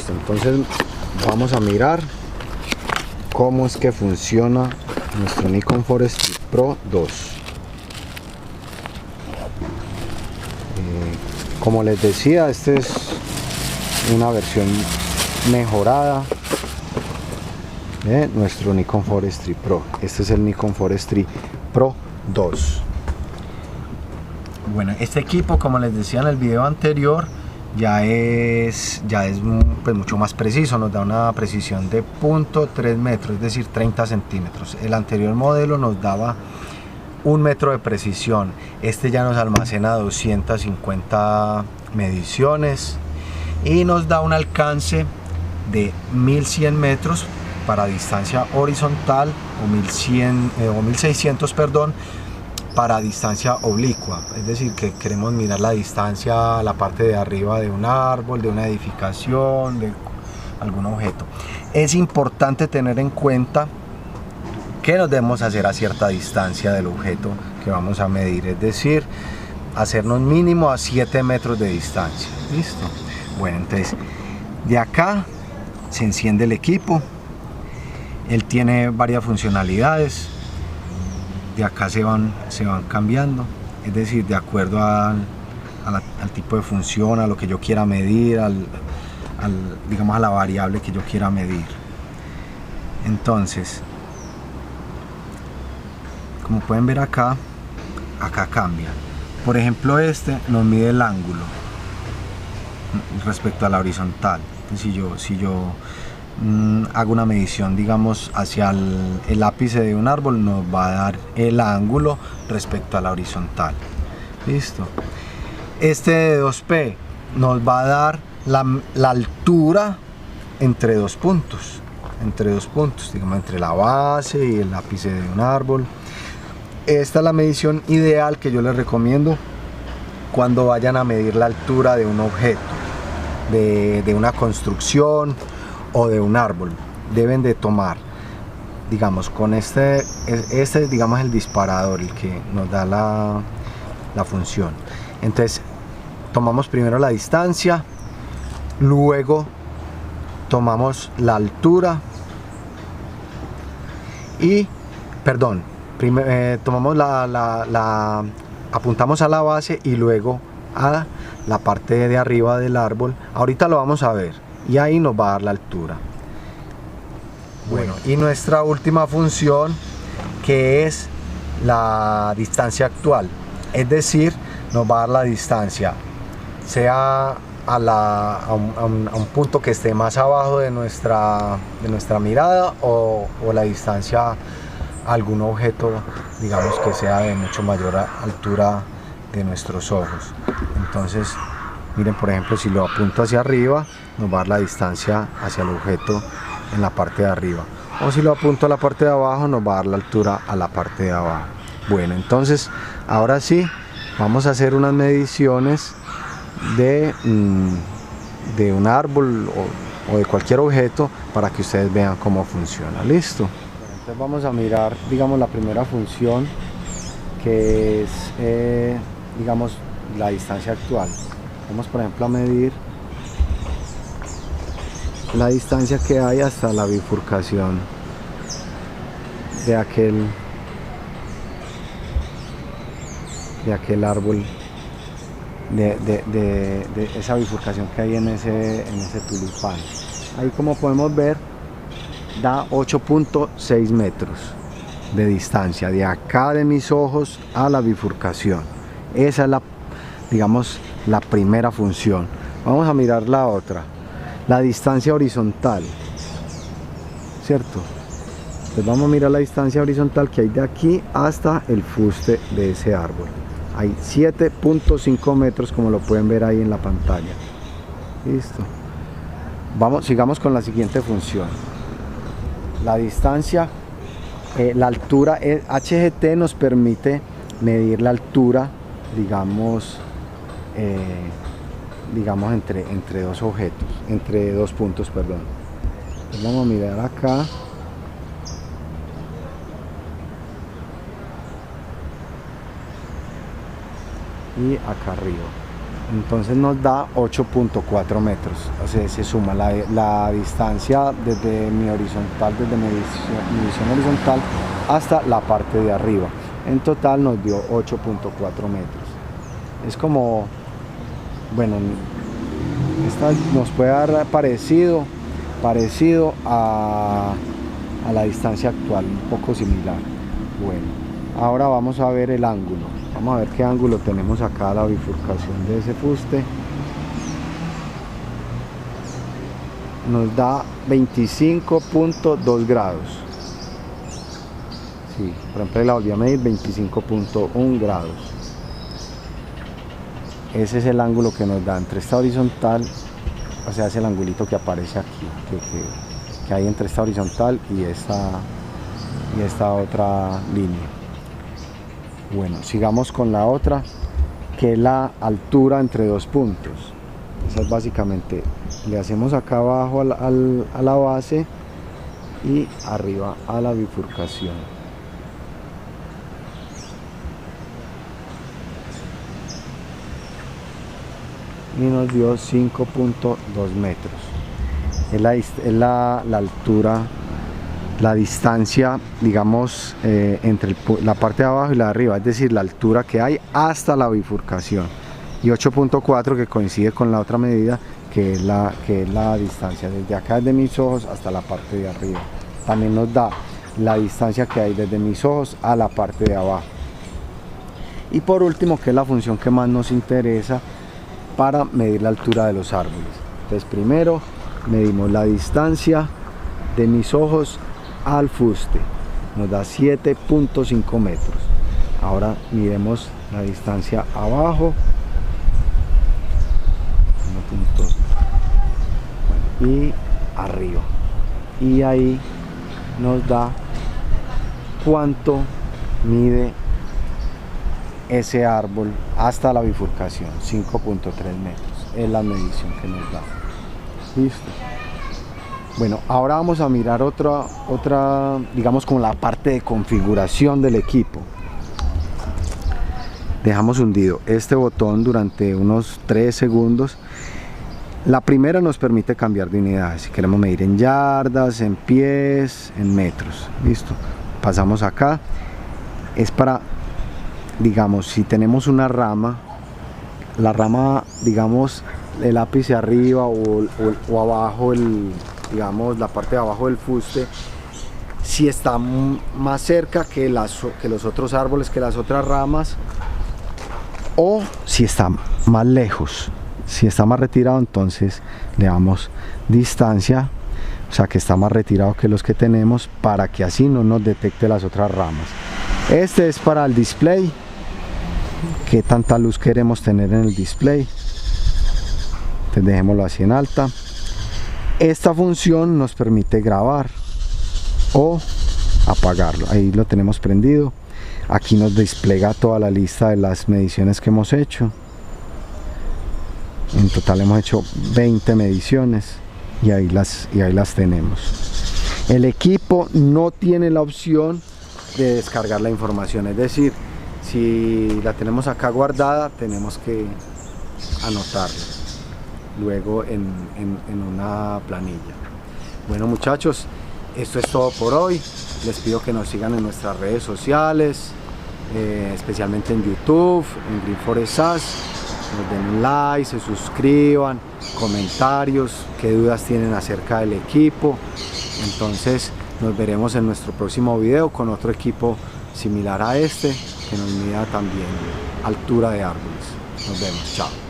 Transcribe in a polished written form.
Listo, entonces vamos a mirar cómo es que funciona nuestro Nikon Forestry Pro 2. Como les decía, esta es una versión mejorada de nuestro Nikon Forestry Pro. Este es el Nikon Forestry Pro 2. Bueno, este equipo, como les decía en el video anterior, ya es pues mucho más preciso. Nos da una precisión de 0.3 metros, es decir, 30 centímetros. El anterior modelo nos daba 1 metro de precisión. Este ya nos almacena 250 mediciones y nos da un alcance de 1100 metros para distancia horizontal o 1600, perdón, para distancia oblicua. Es decir, que queremos mirar la distancia, la parte de arriba de un árbol, de una edificación, de algún objeto. Es importante tener en cuenta que nos debemos hacer a cierta distancia del objeto que vamos a medir, es decir, hacernos mínimo a 7 metros de distancia. Listo. Bueno, entonces de acá se enciende el equipo. Él tiene varias funcionalidades. De acá se van cambiando, es decir, de acuerdo al tipo de función, a lo que yo quiera medir, digamos a la variable que yo quiera medir. Entonces, como pueden ver acá cambia. Por ejemplo, este nos mide el ángulo respecto a la horizontal. Entonces, si yo hago una medición, digamos, hacia el ápice de un árbol, nos va a dar el ángulo respecto a la horizontal. Listo. Este de 2P nos va a dar la altura entre dos puntos, digamos, entre la base y el ápice de un árbol. Esta es la medición ideal que yo les recomiendo cuando vayan a medir la altura de un objeto, de una construcción o de un árbol. Deben de tomar, digamos, con este digamos el disparador, el que nos da la función. Entonces tomamos primero la distancia, luego tomamos la altura y, perdón, tomamos apuntamos a la base y luego a la parte de arriba del árbol. Ahorita lo vamos a ver y ahí nos va a dar la altura. Bueno, y nuestra última función, que es la distancia actual, es decir, nos va a dar la distancia, sea a un punto que esté más abajo de nuestra mirada, o la distancia a algún objeto, digamos, que sea de mucho mayor altura de nuestros ojos. Entonces, miren, por ejemplo, si lo apunto hacia arriba, nos va a dar la distancia hacia el objeto en la parte de arriba, o si lo apunto a la parte de abajo, nos va a dar la altura a la parte de abajo. Bueno, entonces ahora sí vamos a hacer unas mediciones de un árbol o de cualquier objeto para que ustedes vean cómo funciona. Listo. Entonces vamos a mirar, digamos, la primera función, que es digamos, la distancia actual. Vamos, por ejemplo, a medir la distancia que hay hasta la bifurcación de aquel árbol, de esa bifurcación que hay en ese tulipán. Ahí, como podemos ver, da 8.6 metros de distancia de acá de mis ojos a la bifurcación. Esa es digamos, la primera función. Vamos a mirar la otra, la distancia horizontal, ¿cierto? Entonces vamos a mirar la distancia horizontal que hay de aquí hasta el fuste de ese árbol. Hay 7.5 metros, como lo pueden ver ahí en la pantalla. Listo. Sigamos con la siguiente función. La distancia, la altura, HGT nos permite medir la altura, digamos, entre dos objetos, entre dos puntos, perdón. Entonces vamos a mirar acá. Y acá arriba. entonces nos da 8.4 metros. O sea, se suma la distancia desde mi horizontal, desde mi visión horizontal hasta la parte de arriba. En total nos dio 8.4 metros. Es como, bueno, esta nos puede dar parecido a la distancia actual, un poco similar. Bueno, ahora vamos a ver el ángulo. Vamos a ver qué ángulo tenemos acá a la bifurcación de ese fuste. Nos da 25.2 grados. Sí, por ejemplo la volví a medir, 25.1 grados. Ese es el ángulo que nos da entre esta horizontal, o sea, es el angulito que aparece aquí, que hay entre esta horizontal y esta otra línea. Bueno, sigamos con la otra, que es la altura entre dos puntos. Entonces básicamente le hacemos acá abajo a la base y arriba a la bifurcación. Y nos dio 5.2 metros. Es la altura, la distancia, digamos, entre la parte de abajo y la de arriba, es decir, la altura que hay hasta la bifurcación. Y 8.4 que coincide con la otra medida, que es la distancia desde acá, desde mis ojos hasta la parte de arriba. También nos da la distancia que hay desde mis ojos a la parte de abajo. Y por último, que es la función que más nos interesa, para medir la altura de los árboles. Entonces primero medimos la distancia de mis ojos al fuste, nos da 7.5 metros. Ahora miremos la distancia abajo, y arriba, y ahí nos da cuánto mide ese árbol hasta la bifurcación, 5.3 metros, es la medición que nos da. Listo. Bueno, ahora vamos a mirar otra, digamos, como la parte de configuración del equipo. Dejamos hundido este botón durante unos 3 segundos. La primera nos permite cambiar de unidades, si queremos medir en yardas, en pies, en metros. Listo. Pasamos acá. Es para, digamos, si tenemos una rama, la rama, digamos, el ápice arriba o abajo, digamos, la parte de abajo del fuste, si está más cerca que los otros árboles, que las otras ramas, o si está más lejos. Si está más retirado, entonces le damos distancia, o sea que está más retirado que los que tenemos, para que así no nos detecte las otras ramas. Este es para el display, qué tanta luz queremos tener en el display. Entonces dejémoslo así en alta. Esta función nos permite grabar o apagarlo. Ahí lo tenemos prendido. Aquí nos despliega toda la lista de las mediciones que hemos hecho. En total hemos hecho 20 mediciones y ahí las tenemos. El equipo no tiene la opción de descargar la información, es decir, si la tenemos acá guardada, tenemos que anotarla luego en una planilla. Bueno, muchachos, esto es todo por hoy. Les pido que nos sigan en nuestras redes sociales, especialmente en YouTube, en Green Forest SAS. Nos den un like, se suscriban, comentarios, qué dudas tienen acerca del equipo. Entonces nos veremos en nuestro próximo video con otro equipo similar a este, que nos mida también altura de árboles. Nos vemos, chao.